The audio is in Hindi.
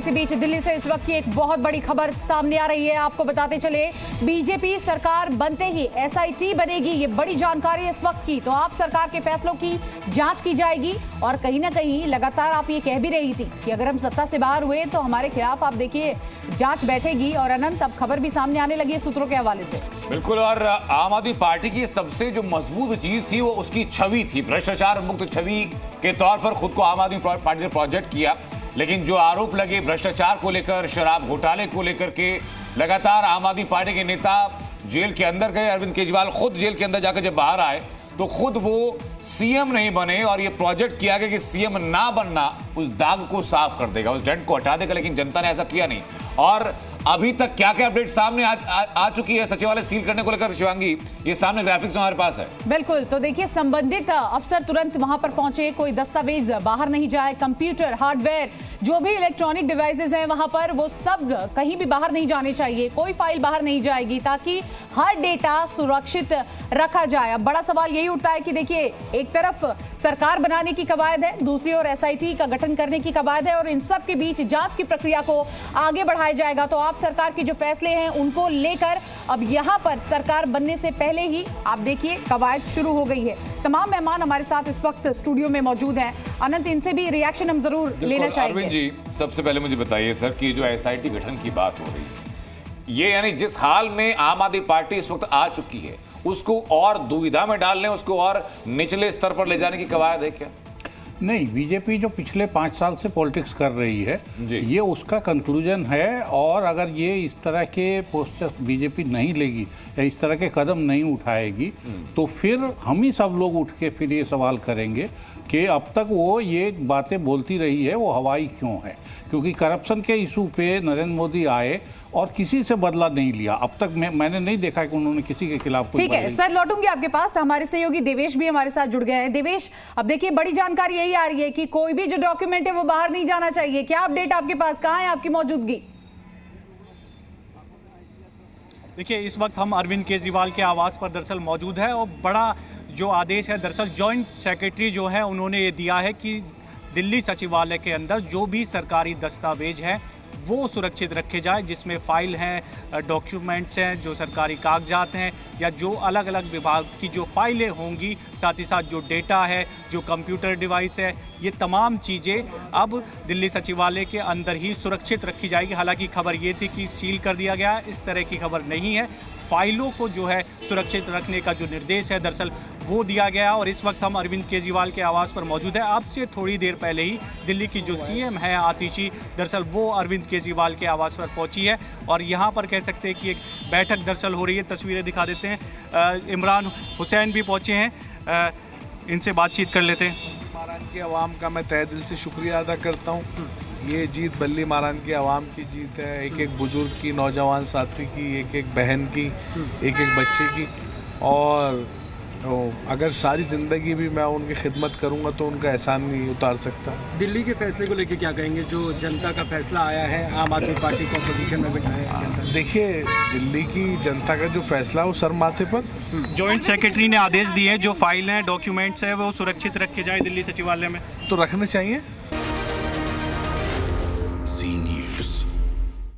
इसी बीच दिल्ली से इस वक्त की एक बहुत बड़ी खबर सामने आ रही है। आपको बताते चले, बीजेपी सरकार बनते ही एसआईटी बनेगी, ये बड़ी जानकारी इस वक्त की। तो आप सरकार के फैसलों की जांच की जाएगी और कहीं ना कहीं लगातार आप ये कह भी रही थी कि अगर हम सत्ता से बाहर हुए तो हमारे खिलाफ आप देखिए जांच बैठेगी। और अनंत, अब खबर भी सामने आने लगी है सूत्रों के हवाले से। बिल्कुल, और आम आदमी पार्टी की सबसे जो मजबूत चीज थी वो उसकी छवि थी। भ्रष्टाचार मुक्त छवि के तौर पर खुद को आम आदमी पार्टी ने प्रोजेक्ट किया, लेकिन जो आरोप लगे भ्रष्टाचार को लेकर, शराब घोटाले को लेकर के, लगातार आम आदमी पार्टी के नेता जेल के अंदर गए। अरविंद केजरीवाल खुद जेल के अंदर जाकर जब बाहर आए तो खुद वो सीएम नहीं बने और ये प्रोजेक्ट किया गया कि सीएम ना बनना उस दाग को साफ कर देगा, उस डेंट को हटा देगा, लेकिन जनता ने ऐसा किया नहीं। और अभी तक क्या क्या अपडेट सामने आ चुकी है सचिवालय सील करने को लेकर, शिवांगी, ये सामने ग्राफिक्स हमारे पास है। बिल्कुल, तो देखिए संबंधित अफसर तुरंत वहां पर पहुंचे, कोई दस्तावेज बाहर नहीं जाए, कंप्यूटर, हार्डवेयर, जो भी इलेक्ट्रॉनिक डिवाइसेस हैं वहां पर, वो सब कहीं भी बाहर नहीं जाने चाहिए, कोई फाइल बाहर नहीं जाएगी, ताकि हर डेटा सुरक्षित रखा जाए। अब बड़ा सवाल यही उठता है कि देखिए, एक तरफ सरकार बनाने की कवायद है, दूसरी ओर एसआईटी का गठन करने की कवायद है और इन सब के बीच जांच की प्रक्रिया को आगे बढ़ाया जाएगा। तो आप सरकार के जो फैसले हैं उनको लेकर अब यहां पर सरकार बनने से पहले ही आप देखिए कवायद शुरू हो गई है। तमाम मेहमान हमारे साथ इस वक्त स्टूडियो में मौजूद हैं। अनंत, इनसे भी रिएक्शन हम जरूर लेना चाहेंगे। अरविंद जी, सबसे पहले मुझे बताइए सर कि जो एसआईटी गठन की बात हो रही है, ये यानी जिस हाल में आम आदमी पार्टी इस वक्त आ चुकी है उसको और दुविधा में डालने, उसको और निचले स्तर पर ले जाने की कवायद है क्या? नहीं, बीजेपी जो पिछले 5 साल से पॉलिटिक्स कर रही है ये उसका कंक्लूजन है। और अगर ये इस तरह के पोस्टर बीजेपी नहीं लेगी या इस तरह के कदम नहीं उठाएगी तो फिर हम ही सब लोग उठ के फिर ये सवाल करेंगे कि अब तक वो ये बातें बोलती रही है वो हवाई क्यों है। क्योंकि करप्शन के इशू पे नरेंद्र मोदी आए और किसी से बदला नहीं लिया। अब तक मैंने नहीं देखा कि उन्होंने किसी के खिलाफ कोई। ठीक है सर, लौटूंगी आपके पास। हमारे सहयोगी देवेश भी हमारे साथ जुड़ गए हैं। देवेश, अब देखिए बड़ी जानकारी यही आ रही है कि कोई भी जो डॉक्यूमेंट है वो बाहर नहीं जाना चाहिए। क्या अपडेट आपके पास, कहाँ है आपकी मौजूदगी? देखिए, इस वक्त हम अरविंद केजरीवाल के आवास पर दरअसल मौजूद है और बड़ा जो आदेश है दरअसल जॉइंट सेक्रेटरी जो है उन्होंने ये दिया है कि दिल्ली सचिवालय के अंदर जो भी सरकारी दस्तावेज हैं वो सुरक्षित रखे जाए, जिसमें फाइल हैं, डॉक्यूमेंट्स हैं, जो सरकारी कागजात हैं या जो अलग अलग विभाग की जो फाइलें होंगी, साथ ही साथ जो डेटा है, जो कंप्यूटर डिवाइस है, ये तमाम चीज़ें अब दिल्ली सचिवालय के अंदर ही सुरक्षित रखी जाएगी। हालांकि खबर ये थी कि सील कर दिया गया है, इस तरह की खबर नहीं है। फाइलों को जो है सुरक्षित रखने का जो निर्देश है दरअसल वो दिया गया। और इस वक्त हम अरविंद केजरीवाल के आवास पर मौजूद है। अब से थोड़ी देर पहले ही दिल्ली की जो सीएम है आतिशी, दरअसल वो अरविंद केजरीवाल के आवास पर पहुंची है और यहाँ पर कह सकते हैं कि एक बैठक दरअसल हो रही है। तस्वीरें दिखा देते हैं। इमरान हुसैन भी पहुँचे हैं, इनसे बातचीत कर लेते हैं। महारान की आवाम का मैं तहे दिल से शुक्रिया अदा करता हूँ। ये जीत बल्ली महारान की आवाम की जीत है, एक एक बुजुर्ग की, नौजवान साथी की, एक एक बहन की, एक एक बच्चे की। और अगर सारी ज़िंदगी भी मैं उनकी खिदमत करूंगा तो उनका एहसान नहीं उतार सकता। दिल्ली के फैसले को लेकर क्या कहेंगे, जो जनता का फैसला आया है, आम आदमी पार्टी को अपोजिशन में बिठाया है? देखिए, दिल्ली की जनता का जो फैसला है वो सर माथे पर। जॉइंट सेक्रेटरी ने आदेश दिए हैं जो फाइल हैं, डॉक्यूमेंट्स हैं, वो सुरक्षित रखे जाए दिल्ली सचिवालय में, तो रखने चाहिए।